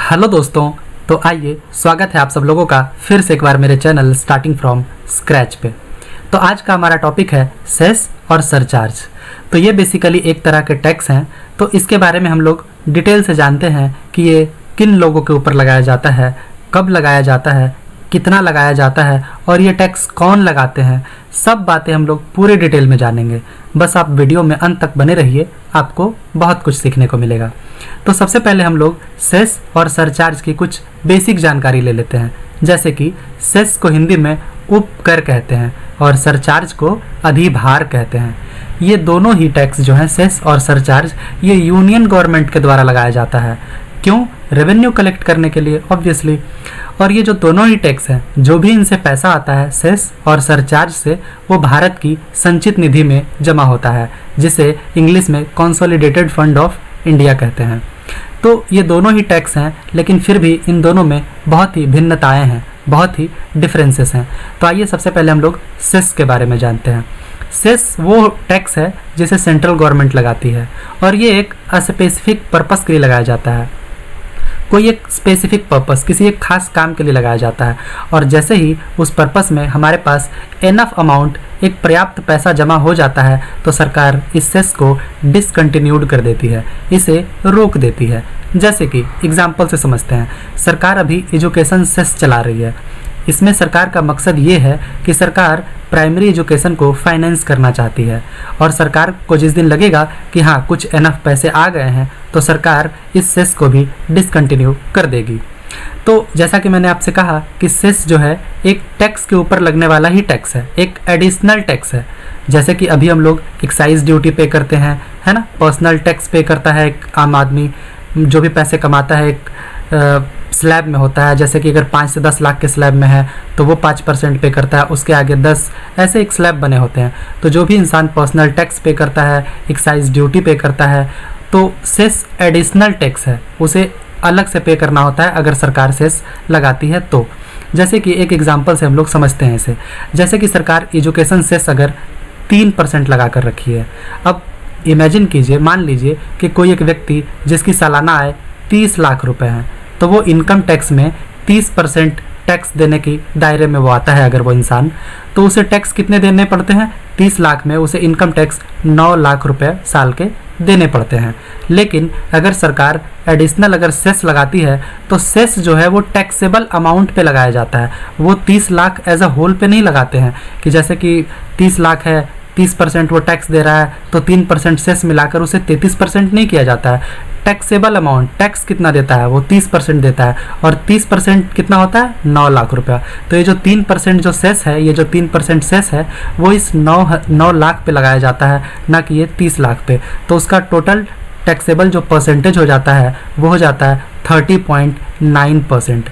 Hello दोस्तों, तो आइए स्वागत है आप सब लोगों का फिर से एक बार मेरे चैनल स्टार्टिंग फ्रॉम स्क्रैच पे। तो आज का हमारा टॉपिक है सेस और सरचार्ज। तो ये बेसिकली एक तरह के टैक्स हैं। तो इसके बारे में हम लोग डिटेल से जानते हैं कि ये किन लोगों के ऊपर लगाया जाता है, कब लगाया जाता है, कितना लगाया जाता है और ये टैक्स कौन लगाते हैं। सब बातें हम लोग पूरे डिटेल में जानेंगे। बस आप वीडियो में अंत तक बने रहिए, आपको बहुत कुछ सीखने को मिलेगा। तो सबसे पहले हम लोग सेस और सरचार्ज की कुछ बेसिक जानकारी ले लेते हैं। जैसे कि सेस को हिंदी में उपकर कहते हैं और सरचार्ज को अधिभार कहते हैं। ये दोनों ही टैक्स जो हैं, सेस और सरचार्ज, ये यूनियन गवर्नमेंट के द्वारा लगाया जाता है। क्यों? रेवेन्यू कलेक्ट करने के लिए ऑब्वियसली। और ये जो दोनों ही टैक्स हैं, जो भी इनसे पैसा आता है सेस और सरचार्ज से, वो भारत की संचित निधि में जमा होता है, जिसे इंग्लिश में कंसोलिडेटेड फंड ऑफ इंडिया कहते हैं। तो ये दोनों ही टैक्स हैं, लेकिन फिर भी इन दोनों में बहुत ही भिन्नताएं हैं, बहुत ही डिफरेंसेस हैं। तो आइए सबसे पहले हम लोग सेस के बारे में जानते हैं। सेस वो टैक्स है जिसे सेंट्रल गवर्नमेंट लगाती है और ये एक स्पेसिफिक पर्पस के लिए लगाया जाता है। कोई एक स्पेसिफिक पर्पस, किसी एक खास काम के लिए लगाया जाता है और जैसे ही उस पर्पस में हमारे पास एनफ अमाउंट, एक पर्याप्त पैसा जमा हो जाता है, तो सरकार इस सेस को डिसकंटिन्यूड कर देती है, इसे रोक देती है। जैसे कि एग्जाम्पल से समझते हैं, सरकार अभी एजुकेशन सेस चला रही है। इसमें सरकार का मकसद ये है कि सरकार प्राइमरी एजुकेशन को फाइनेंस करना चाहती है और सरकार को जिस दिन लगेगा कि हाँ कुछ एनफ पैसे आ गए हैं, तो सरकार इस सेस को भी डिसकंटिन्यू कर देगी। तो जैसा कि मैंने आपसे कहा कि सेस जो है एक टैक्स के ऊपर लगने वाला ही टैक्स है, एक एडिशनल टैक्स है। जैसे कि अभी हम लोग एक्साइज ड्यूटी पे करते हैं, है ना, पर्सनल टैक्स पे करता है एक आम आदमी, जो भी पैसे कमाता है एक स्लैब में होता है। जैसे कि अगर 5 से 10 लाख के स्लैब में है तो वो 5% पे करता है, उसके आगे 10, ऐसे एक स्लैब बने होते हैं। तो जो भी इंसान पर्सनल टैक्स पे करता है, एक्साइज ड्यूटी पे करता है, तो सेस एडिशनल टैक्स है, उसे अलग से पे करना होता है अगर सरकार सेस लगाती है तो। जैसे कि एक एग्जांपल से हम लोग समझते हैं इसे। जैसे कि सरकार एजुकेशन सेस अगर 3% लगा कर रखी है। अब इमेजिन कीजिए, मान लीजिए कि कोई एक व्यक्ति जिसकी सालाना आय 30 लाख रुपए है, तो वो इनकम टैक्स में 30% टैक्स देने की दायरे में वो आता है। अगर वो इंसान, तो उसे टैक्स कितने देने पड़ते हैं? 30 लाख में उसे इनकम टैक्स 9 लाख रुपए साल के देने पड़ते हैं। लेकिन अगर सरकार एडिशनल अगर सेस लगाती है, तो सेस जो है वो टैक्सेबल अमाउंट पे लगाया जाता है। वो 30 लाख एज अ होल पे नहीं लगाते हैं कि जैसे कि 30 लाख है, 30% वो टैक्स दे रहा है, तो 3% सेस मिलाकर उसे 33% नहीं किया जाता है। टैक्सेबल अमाउंट, टैक्स कितना देता है? वो 30% देता है और 30% कितना होता है? 9 लाख रुपया। तो ये जो 3% जो सेस है, ये जो 3% सेस है, वो इस 9 लाख पे लगाया जाता है, ना कि ये 30 लाख पे। तो उसका टोटल टैक्सेबल जो परसेंटेज हो जाता है वो हो जाता है 30.9%।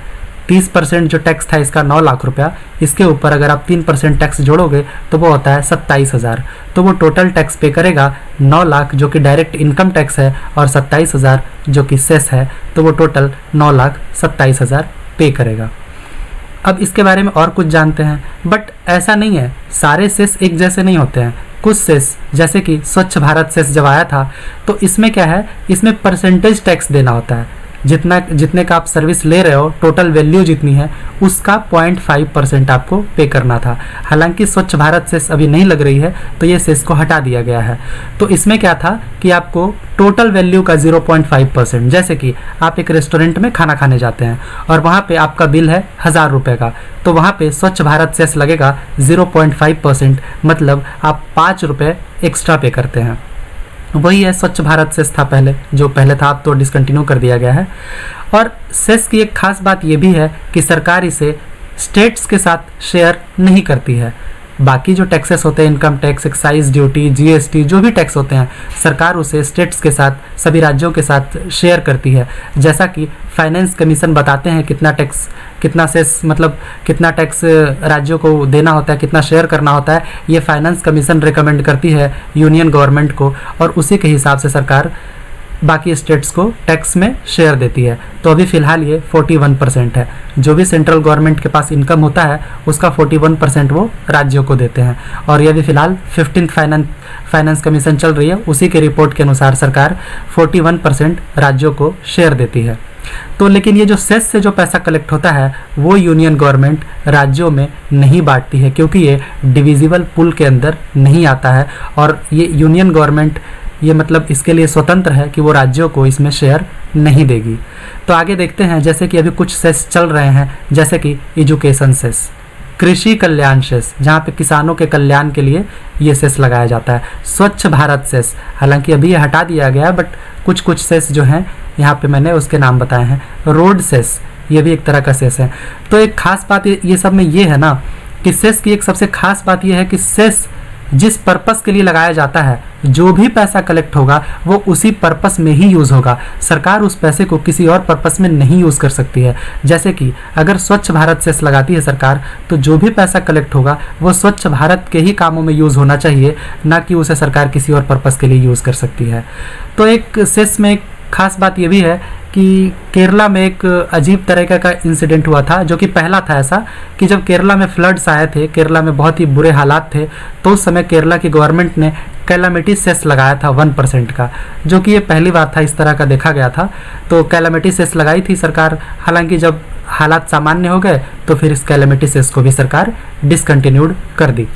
30% जो टैक्स था इसका 9 लाख रुपया, इसके ऊपर अगर आप 3% टैक्स जोड़ोगे तो वो होता है 27,000। तो वो टोटल टैक्स पे करेगा 9 लाख जो कि डायरेक्ट इनकम टैक्स है और 27,000 जो कि सेस है, तो वो टोटल 9,27,000 पे करेगा। अब इसके बारे में और कुछ जानते हैं, बट ऐसा नहीं है, सारे सेस एक जैसे नहीं होते हैं। कुछ सेस, जैसे कि स्वच्छ भारत सेस जब आया था, तो इसमें क्या है, इसमें परसेंटेज टैक्स देना होता है। जितने का आप सर्विस ले रहे हो, टोटल वैल्यू जितनी है उसका 0.5% आपको पे करना था। हालांकि स्वच्छ भारत सेस अभी नहीं लग रही है, तो ये सेस को हटा दिया गया है। तो इसमें क्या था कि आपको टोटल वैल्यू का 0.5%, जैसे कि आप एक रेस्टोरेंट में खाना खाने जाते हैं और वहाँ पे आपका बिल है 1000 रुपये का, तो वहाँ पे स्वच्छ भारत सेस लगेगा 0.5%, मतलब आप 5 रुपये एक्स्ट्रा पे करते हैं। वही है स्वच्छ भारत सेस था पहले, जो पहले था, अब तो डिसकंटिन्यू कर दिया गया है। और सेस की एक खास बात यह भी है कि सरकार इसे स्टेट्स के साथ शेयर नहीं करती है। बाकी जो टैक्सेस होते हैं, income tax, excise duty, GST, जो भी टैक्स होते हैं, सरकार उसे स्टेट्स के साथ, सभी राज्यों के साथ शेयर करती है। जैसा कि फाइनेंस कमीशन बताते हैं कितना टैक्स, कितना सेस, मतलब कितना टैक्स राज्यों को देना होता है, कितना शेयर करना होता है, ये फाइनेंस कमीशन रिकमेंड करती है यूनियन गवर्नमेंट को, और उसी के हिसाब से सरकार बाकी स्टेट्स को टैक्स में शेयर देती है। तो अभी फ़िलहाल ये 41% है। जो भी सेंट्रल गवर्नमेंट के पास इनकम होता है उसका 41% वो राज्यों को देते हैं। और ये अभी फ़िलहाल 15th फाइनेंस कमीशन चल रही है, उसी के रिपोर्ट के अनुसार सरकार 41% राज्यों को शेयर देती है। तो लेकिन ये जो सेस से जो पैसा कलेक्ट होता है वो यूनियन गवर्नमेंट राज्यों में नहीं बांटती है, क्योंकि ये डिविजिबल पूल के अंदर नहीं आता है और ये यूनियन गवर्नमेंट ये मतलब इसके लिए स्वतंत्र है कि वो राज्यों को इसमें शेयर नहीं देगी। तो आगे देखते हैं, जैसे कि अभी कुछ सेस चल रहे हैं, जैसे कि एजुकेशन सेस, कृषि कल्याण सेस जहाँ पे किसानों के कल्याण के लिए ये सेस लगाया जाता है, स्वच्छ भारत सेस, हालांकि अभी ये हटा दिया गया बट कुछ कुछ सेस जो हैं यहाँ पे मैंने उसके नाम बताए हैं, रोड सेस ये भी एक तरह का सेस है। तो एक खास बात ये सब में ये है ना कि सेस की एक सबसे खास बात ये है कि सेस जिस पर्पस के लिए लगाया जाता है, जो भी पैसा कलेक्ट होगा वो उसी पर्पस में ही यूज़ होगा। सरकार उस पैसे को किसी और पर्पस में नहीं यूज़ कर सकती है। जैसे कि अगर स्वच्छ भारत सेस लगाती है सरकार, तो जो भी पैसा कलेक्ट होगा वो स्वच्छ भारत के ही कामों में यूज़ होना चाहिए, ना कि उसे सरकार किसी और पर्पस के लिए यूज़ कर सकती है। तो एक सेस में एक खास बात ये भी है कि केरला में एक अजीब तरह का इंसिडेंट हुआ था, जो कि पहला था ऐसा कि जब केरला में फ्लड्स आए थे, केरला में बहुत ही बुरे हालात थे, तो उस समय केरला की गवर्नमेंट ने कैलामिटी सेस लगाया था 1% का, जो कि ये पहली बार था इस तरह का देखा गया था। तो कैलामिटी सेस लगाई थी सरकार, हालांकि जब हालात सामान्य हो गए तो फिर इस कैलामिटी सेस को भी सरकार डिसकंटिन्यूड कर दी।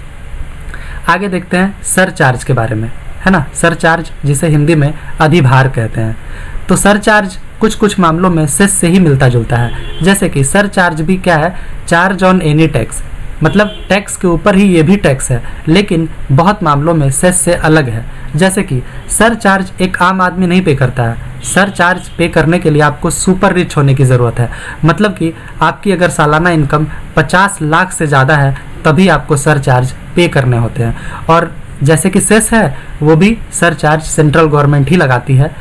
आगे देखते हैं सरचार्ज के बारे में, है ना, सरचार्ज जिसे हिंदी में अधिभार कहते हैं। तो सरचार्ज कुछ कुछ मामलों में सेस से ही मिलता जुलता है, जैसे कि सरचार्ज भी क्या है, चार्ज ऑन एनी टैक्स, मतलब टैक्स के ऊपर ही ये भी टैक्स है, लेकिन बहुत मामलों में सेस से अलग है। जैसे कि सरचार्ज एक आम आदमी नहीं पे करता है, सरचार्ज पे करने के लिए आपको सुपर रिच होने की ज़रूरत है, मतलब कि आपकी अगर सालाना इनकम 50 लाख से ज़्यादा है तभी आपको सरचार्ज पे करने होते हैं। और जैसे कि सेस है वो भी सरचार्ज सेंट्रल गवर्नमेंट ही लगाती है।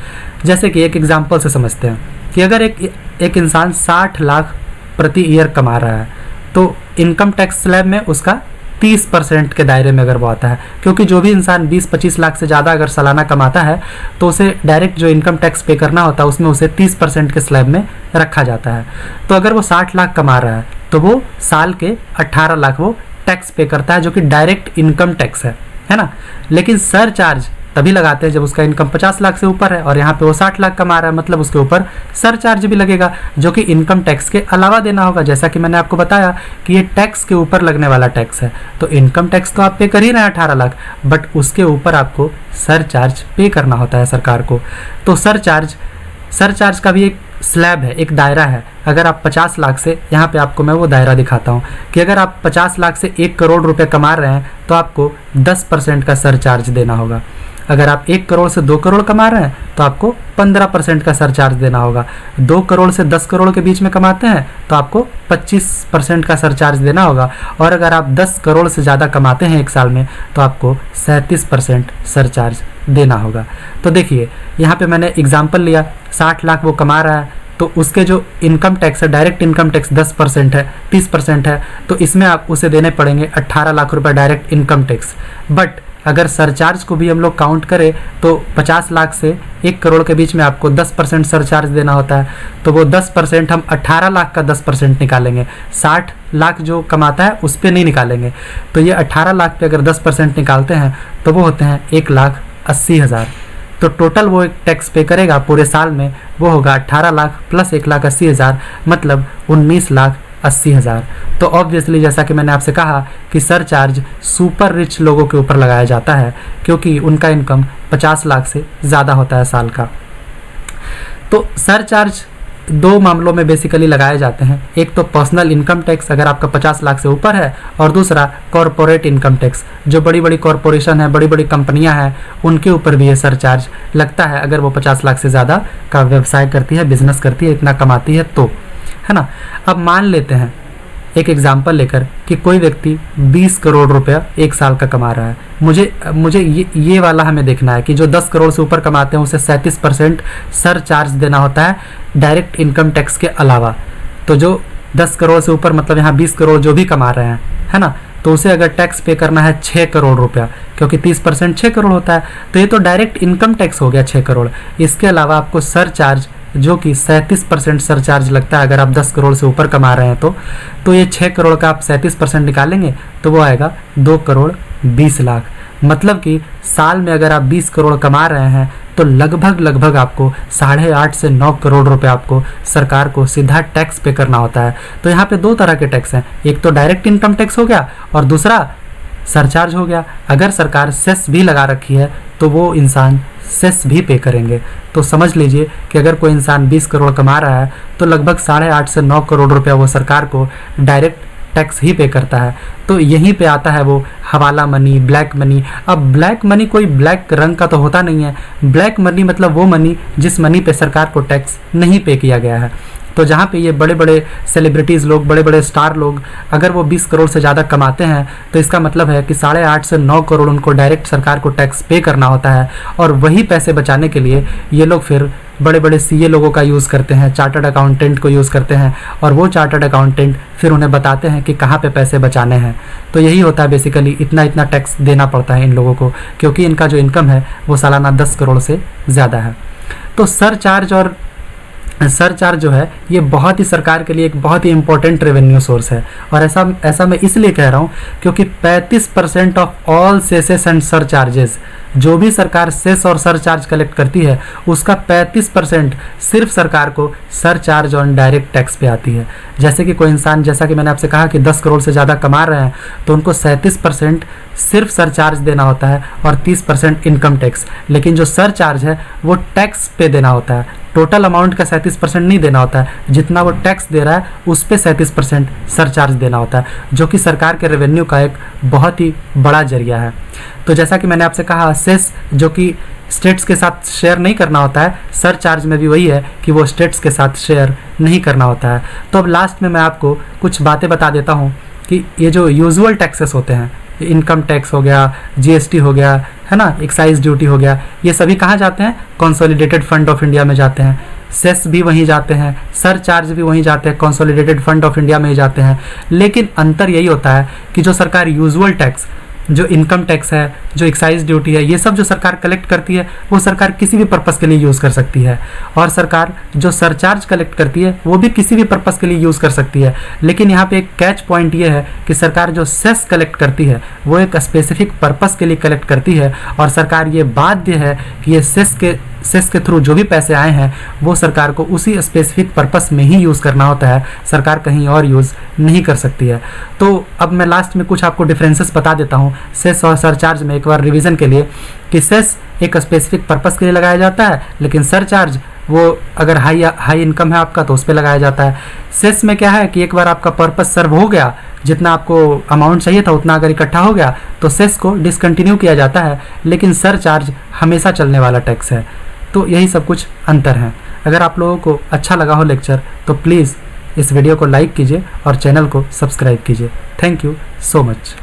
जैसे कि एक एग्जांपल से समझते हैं कि अगर एक इंसान 60 लाख प्रति ईयर कमा रहा है, तो इनकम टैक्स स्लैब में उसका 30% के दायरे में अगर वो आता है, क्योंकि जो भी इंसान 20-25 लाख से ज़्यादा अगर सालाना कमाता है तो उसे डायरेक्ट जो इनकम टैक्स पे करना होता है उसमें उसे 30% के स्लैब में रखा जाता है। तो अगर वो 60 लाख कमा रहा है तो वो साल के 18 लाख वो टैक्स पे करता है, जो कि डायरेक्ट इनकम टैक्स है ना। लेकिन सरचार्ज तभी लगाते हैं जब उसका इनकम 50 लाख से ऊपर है और यहाँ पे वो 60 लाख कमा रहा है, मतलब उसके ऊपर सरचार्ज भी लगेगा, जो कि इनकम टैक्स के अलावा देना होगा। जैसा कि मैंने आपको बताया कि ये टैक्स के ऊपर लगने वाला टैक्स है, तो इनकम टैक्स तो आप पे कर ही रहे हैं 18 लाख, बट उसके ऊपर आपको सरचार्ज पे करना होता है सरकार को। तो सरचार्ज का भी एक स्लैब है, एक दायरा है। अगर आप 50 लाख से, यहाँ पे आपको मैं वो दायरा दिखाता हूँ कि अगर आप 50 लाख से 1 करोड़ रुपए कमा रहे हैं तो आपको 10% का सरचार्ज देना होगा। अगर आप 1 करोड़ से 2 करोड़ कमा रहे हैं तो आपको 15% का सरचार्ज देना होगा। 2 करोड़ से 10 करोड़ के बीच में कमाते हैं तो आपको 25% का सरचार्ज देना होगा। और अगर आप 10 करोड़ से ज़्यादा कमाते हैं एक साल में तो आपको 37% सरचार्ज देना होगा। तो देखिए यहाँ पे मैंने एग्जाम्पल लिया, 60 लाख वो कमा रहा है, तो उसके जो इनकम टैक्स है, डायरेक्ट इनकम टैक्स 10% है, 30% है, तो इसमें आप उसे देने पड़ेंगे 18 लाख रुपए डायरेक्ट इनकम टैक्स। बट अगर सरचार्ज को भी हम लोग काउंट करें तो 50 लाख से 1 करोड़ के बीच में आपको 10% सरचार्ज देना होता है, तो वो 10% हम 18 लाख का 10% निकालेंगे, 60 लाख जो कमाता है उस पर नहीं निकालेंगे। तो ये 18 लाख पे अगर 10% निकालते हैं तो वो होते हैं 1,80,000। तो टोटल वो एक टैक्स पे करेगा पूरे साल में, वो होगा 18 लाख प्लस 1,80,000, मतलब 19,80,000। तो ऑब्वियसली जैसा कि मैंने आपसे कहा कि सरचार्ज सुपर रिच लोगों के ऊपर लगाया जाता है, क्योंकि उनका इनकम 50 लाख से ज़्यादा होता है साल का। तो सरचार्ज 2 मामलों में बेसिकली लगाए जाते हैं, एक तो पर्सनल इनकम टैक्स अगर आपका 50 लाख से ऊपर है, और दूसरा कॉरपोरेट इनकम टैक्स, जो बड़ी बड़ी कॉरपोरेशन है, बड़ी बड़ी कंपनियां हैं, उनके ऊपर भी ये सरचार्ज लगता है अगर वो 50 लाख से ज़्यादा का व्यवसाय करती है, बिजनेस करती है, इतना कमाती है तो, है ना। अब मान लेते हैं एक एग्जाम्पल लेकर कि कोई व्यक्ति 20 करोड़ रुपया एक साल का कमा रहा है। मुझे ये वाला हमें देखना है कि जो 10 करोड़ से ऊपर कमाते हैं उसे 37% सरचार्ज देना होता है डायरेक्ट इनकम टैक्स के अलावा। तो जो 10 करोड़ से ऊपर, मतलब यहाँ 20 करोड़ जो भी कमा रहे हैं, है ना, तो उसे अगर टैक्स पे करना है 6 करोड़ रुपया, क्योंकि 30% 6 करोड़ होता है, तो ये तो डायरेक्ट इनकम टैक्स हो गया 6 करोड़। इसके अलावा आपको सरचार्ज जो कि 37% सरचार्ज लगता है अगर आप 10 करोड़ से ऊपर कमा रहे हैं तो ये 6 करोड़ का आप 37% निकालेंगे तो वो आएगा 2 करोड़ 20 लाख। मतलब कि साल में अगर आप 20 करोड़ कमा रहे हैं तो लगभग आपको 8.5 से 9 करोड़ रुपए आपको सरकार को सीधा टैक्स पे करना होता है। तो यहाँ पे दो तरह के टैक्स हैं, एक तो डायरेक्ट इनकम टैक्स हो गया और दूसरा सरचार्ज हो गया। अगर सरकार सेस भी लगा रखी है तो वो इंसान सेस भी पे करेंगे। तो समझ लीजिए कि अगर कोई इंसान 20 करोड़ कमा रहा है तो लगभग 8.5 से 9 करोड़ रुपया वो सरकार को डायरेक्ट टैक्स ही पे करता है। तो यहीं पे आता है वो हवाला मनी, ब्लैक मनी। अब ब्लैक मनी कोई ब्लैक रंग का तो होता नहीं है, ब्लैक मनी मतलब वो मनी जिस मनी पे सरकार को टैक्स नहीं पे किया गया है। तो जहाँ पे ये बड़े बड़े सेलिब्रिटीज़ लोग, बड़े बड़े स्टार लोग अगर वो 20 करोड़ से ज़्यादा कमाते हैं तो इसका मतलब है कि 8.5 से 9 करोड़ उनको डायरेक्ट सरकार को टैक्स पे करना होता है। और वही पैसे बचाने के लिए ये लोग फिर बड़े बड़े सीए लोगों का यूज़ करते हैं, चार्टर्ड अकाउंटेंट को यूज़ करते हैं, और वो चार्टर्ड अकाउंटेंट फिर उन्हें बताते हैं कि कहाँ पे पैसे बचाने हैं। तो यही होता है बेसिकली, इतना टैक्स देना पड़ता है इन लोगों को, क्योंकि इनका जो इनकम है वो सालाना 10 करोड़ से ज़्यादा है। तो सरचार्ज जो है ये बहुत ही सरकार के लिए एक बहुत ही इंपॉर्टेंट रेवेन्यू सोर्स है। और ऐसा मैं इसलिए कह रहा हूँ क्योंकि 35% ऑफ ऑल सेसेस एंड सरचार्जेस, जो भी सरकार सेस और सरचार्ज कलेक्ट करती है उसका 35% सिर्फ सरकार को सरचार्ज ऑन डायरेक्ट टैक्स पे आती है। जैसे कि कोई इंसान, जैसा कि मैंने आपसे कहा कि 10 करोड़ से ज़्यादा कमा रहे हैं तो उनको 37% सिर्फ सरचार्ज देना होता है और 30% इनकम टैक्स। लेकिन जो सरचार्ज है वो टैक्स पे देना होता है, टोटल अमाउंट का 37% नहीं देना होता है, जितना वो टैक्स दे रहा है उस पे 37% सरचार्ज देना होता है, जो कि सरकार के रेवेन्यू का एक बहुत ही बड़ा जरिया है। तो जैसा कि मैंने आपसे कहा, सेस जो कि स्टेट्स के साथ शेयर नहीं करना होता है, सरचार्ज में भी वही है कि वो स्टेट्स के साथ शेयर नहीं करना होता है। तो अब लास्ट में मैं आपको कुछ बातें बता देता हूँ कि ये जो यूजुअल टैक्सेस होते हैं, इनकम टैक्स हो गया, जीएसटी हो गया, है ना, एक्साइज ड्यूटी हो गया, ये सभी कहाँ जाते हैं? कंसोलिडेटेड फंड ऑफ इंडिया में जाते हैं। सेस भी वहीं जाते हैं, सरचार्ज भी वहीं जाते हैं, कंसोलिडेटेड फंड ऑफ इंडिया में ही जाते हैं। लेकिन अंतर यही होता है कि जो सरकार यूजुअल टैक्स, जो इनकम टैक्स है, जो एक्साइज ड्यूटी है, ये सब जो सरकार कलेक्ट करती है वो सरकार किसी भी पर्पज़ के लिए यूज़ कर सकती है। और सरकार जो सरचार्ज कलेक्ट करती है वो भी किसी भी पर्पज़ के लिए यूज़ कर सकती है। लेकिन यहाँ पे एक कैच पॉइंट ये है कि सरकार जो सेस कलेक्ट करती है वो एक स्पेसिफिक पर्पज़ के लिए कलेक्ट करती है, और सरकार ये बाध्य है कि ये सेस के थ्रू जो भी पैसे आए हैं वो सरकार को उसी स्पेसिफिक पर्पस में ही यूज़ करना होता है, सरकार कहीं और यूज़ नहीं कर सकती है। तो अब मैं लास्ट में कुछ आपको डिफरेंसेस बता देता हूँ सेस और सरचार्ज में, एक बार रिवीजन के लिए, कि सेस एक स्पेसिफिक पर्पस के लिए लगाया जाता है, लेकिन सरचार्ज वो अगर हाई इनकम है आपका तो उस पर लगाया जाता है। सेस में क्या है कि एक बार आपका पर्पस सर्व हो गया, जितना आपको अमाउंट चाहिए था उतना अगर इकट्ठा हो गया तो सेस को डिसकंटिन्यू किया जाता है, लेकिन सरचार्ज हमेशा चलने वाला टैक्स है। तो यही सब कुछ अंतर हैं। अगर आप लोगों को अच्छा लगा हो लेक्चर तो प्लीज़ इस वीडियो को लाइक कीजिए और चैनल को सब्सक्राइब कीजिए। Thank you so much.